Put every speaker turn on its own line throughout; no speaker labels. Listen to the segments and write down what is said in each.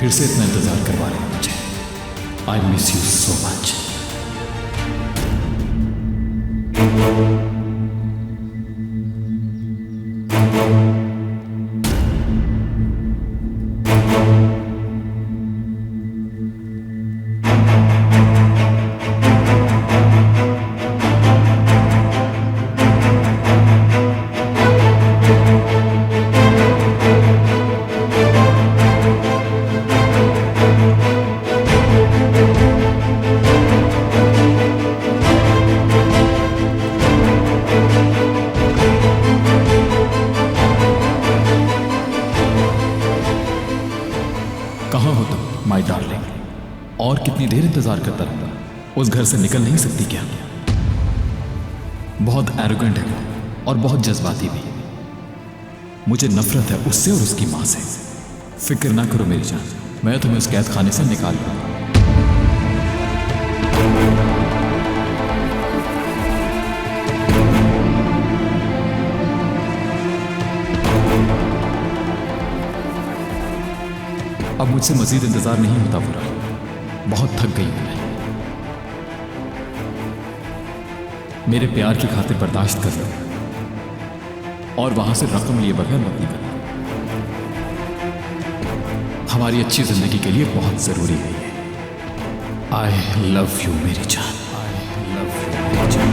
फिर से इतना इंतजार करवा रहे हैं मुझे। I miss you so much. कहाँ हो तुम माय डार्लिंग? और कितनी देर इंतजार करता रहूंगा? उस घर से निकल नहीं सकती क्या? बहुत एरोगेंट है वो और बहुत जज्बाती भी। मुझे नफरत है उससे और उसकी मां से। फिक्र ना करो मेरी जान, मैं तुम्हें उस कैद खाने से निकाल लूंगा। अब मुझसे मजीद इंतजार नहीं होता बुरा, बहुत थक गई हूं मैं। मेरे प्यार की खातिर बर्दाश्त कर लो और वहां से रकम लिए बगैर मत निकलना। हमारी अच्छी जिंदगी के लिए बहुत जरूरी है ये। आई लव यू मेरी जान, आई लव यू मेरी जान।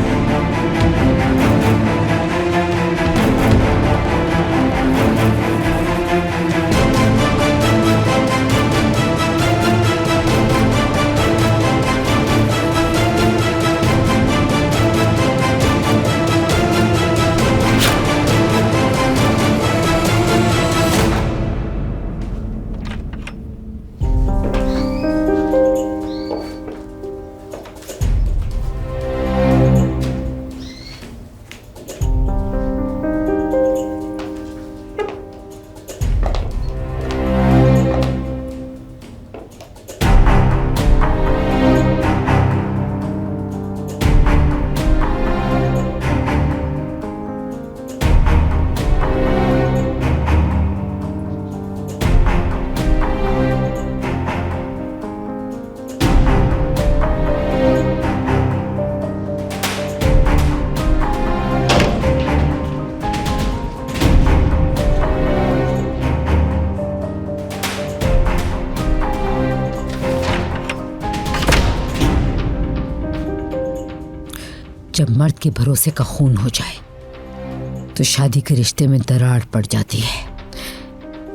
जब मर्द के भरोसे का खून हो जाए तो शादी के रिश्ते में दरार पड़ जाती है।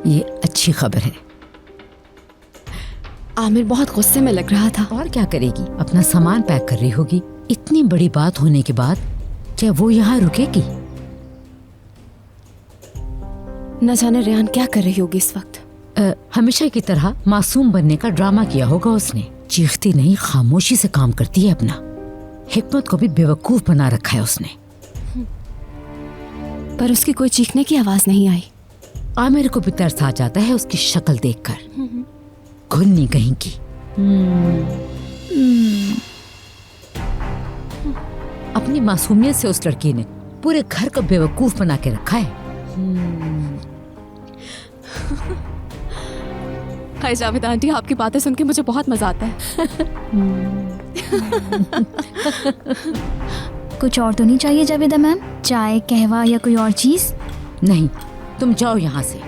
ये अच्छी खबर है।
आमिर बहुत गुस्से में लग रहा था।
और क्या करेगी, अपना सामान पैक कर रही होगी। इतनी बड़ी बात होने के बाद क्या वो यहाँ रुकेगी?
न जाने रेहान क्या कर रही होगी इस वक्त।
हमेशा की तरह मासूम बनने का ड्रामा किया होगा उसने। चीखती नहीं, खामोशी से काम करती है अपना। हिकमत को भी बेवकूफ बना रखा है उसने।
पर उसकी कोई चीखने की आवाज नहीं आई।
आमिर को भी तरस आ जाता है उसकी शक्ल देखकर। घुन्नी कहीं की। अपनी मासूमियत से उस लड़की ने पूरे घर को बेवकूफ बना के रखा है।
हाय जावेद आंटी, आपकी बातें सुन के मुझे बहुत मजा आता है।
कुछ और तो नहीं चाहिए जावेदा मैम? चाय, कहवा या कोई और चीज?
नहीं, तुम जाओ यहाँ से।